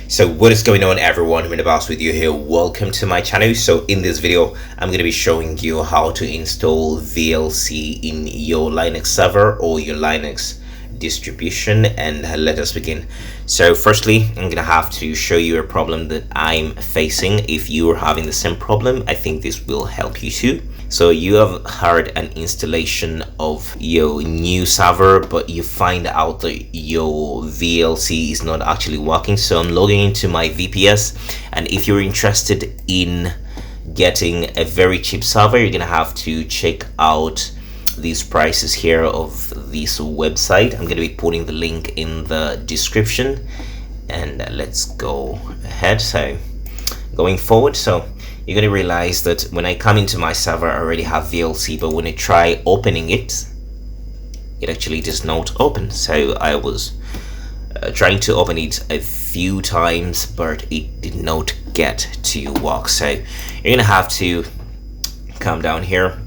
So what is going on, everyone? I'm Boss with you here. Welcome to my channel. So in this video I'm going to be showing you how to install VLC in your Linux server or your Linux distribution, and let us begin. So firstly, I'm gonna have to show you a problem that I'm facing. If you are having the same problem, I think this will help you too. So you have had an installation of your new server, but you find out that your VLC is not actually working. So I'm logging into my VPS, and if you're interested in getting a very cheap server, you're gonna have to check out these prices here of this website. I'm going to be putting the link in the description, and let's go ahead. So going forward, so you're going to realize that when I come into my server, I already have VLC, but when I try opening it, it actually does not open. So I was trying to open it a few times, but it did not get to work. So you're going to have to come down here.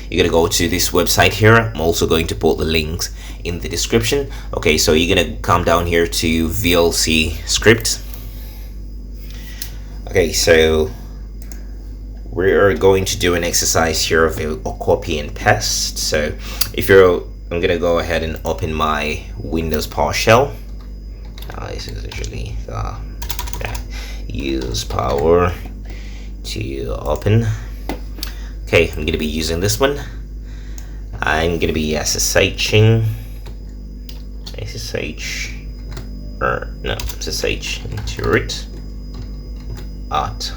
You're gonna go to this website here. I'm also going to put the links in the description. Okay, so you're gonna come down here to VLC script. Okay, so we're going to do an exercise here of a copy and paste. So I'm gonna go ahead and open my Windows PowerShell. This is actually use power to open. Okay, I'm going to be using this one. I'm going to be SSH into root at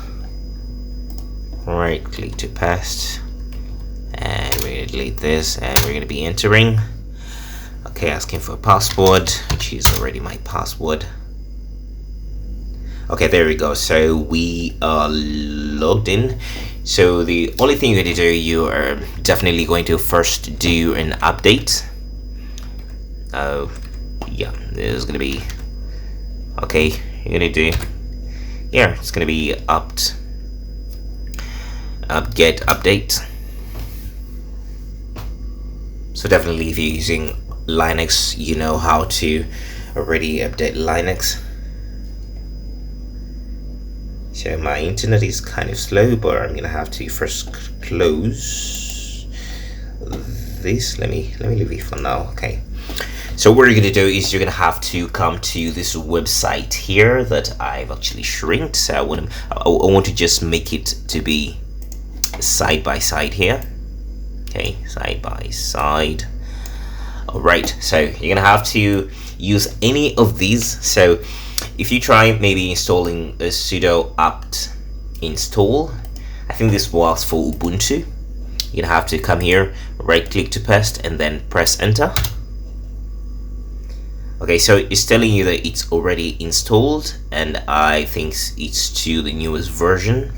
right click to paste, and we're going to delete this, and we're going to be entering. Okay, asking for a password, which is already my password. Okay, there we go. So we are logged in. So the only thing you're going to do, you are definitely going to first do an update. Yeah, this is going to be okay. You're going to do it's going to be get update. So definitely, if you're using Linux, you know how to already update Linux. So my internet is kind of slow, but I'm gonna have to first close this. Let me leave it for now. Okay, so what you're gonna do is you're gonna have to come to this website here that I've actually shrinked. So I want to just make it to be side by side here. Okay, side by side. All right, so you're gonna have to use any of these. So if you try maybe installing a sudo apt install, I think this works for Ubuntu. You're gonna have to come here, right click to paste, and then press enter. Okay, so it's telling you that it's already installed, and I think it's to the newest version.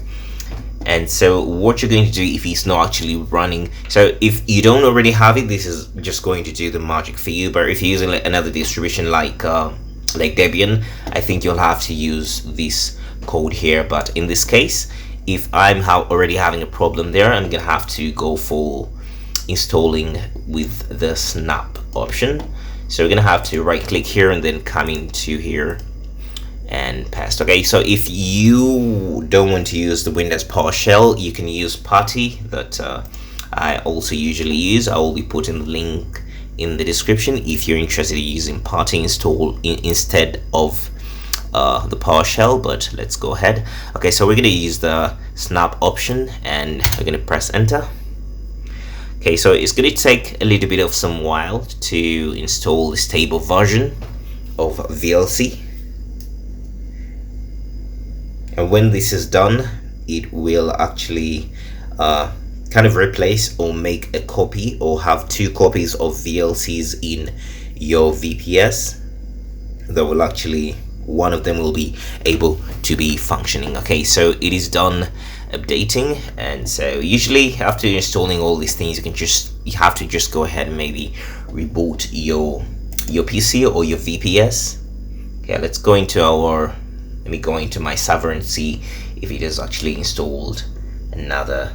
And so what you're going to do if it's not actually running, so if you don't already have it, this is just going to do the magic for you. But if you're using another distribution like Debian, I think you'll have to use this code here. But in this case, if I'm already having a problem there, I'm gonna have to go for installing with the snap option. So we're gonna have to right click here and then come into here and paste. Okay, so if you don't want to use the Windows PowerShell, you can use Putty that I also usually use. I will be putting the link in the description if you're interested in using Putty install instead of the PowerShell. But let's go ahead. Okay, so we're going to use the snap option, and we're going to press enter. Okay, so it's going to take a little bit of some while to install the stable version of VLC, and when this is done, it will actually kind of replace or make a copy or have two copies of VLCs in your VPS. That will actually, one of them will be able to be functioning. Okay, so it is done updating, and so usually after installing all these things, you have to just go ahead and maybe reboot your PC or your VPS. Okay, let me go into my server and see if it has actually installed another.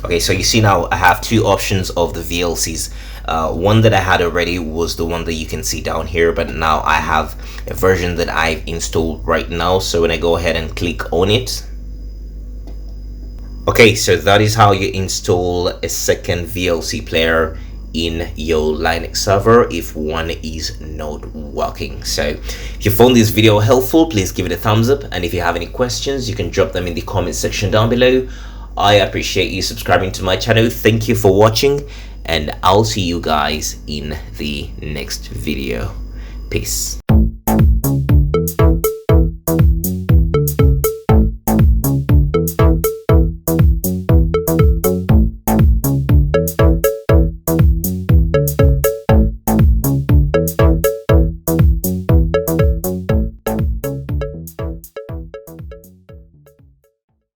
Okay, so you see now I have two options of the VLCs One that I had already was the one that you can see down here, but now I have a version that I've installed right now. So when I go ahead and click on it, okay, so that is how you install a second VLC player in your Linux server if one is not working. So if you found this video helpful, please give it a thumbs up, and if you have any questions, you can drop them in the comment section down below. I appreciate you subscribing to my channel. Thank you for watching, and I'll see you guys in the next video. Peace.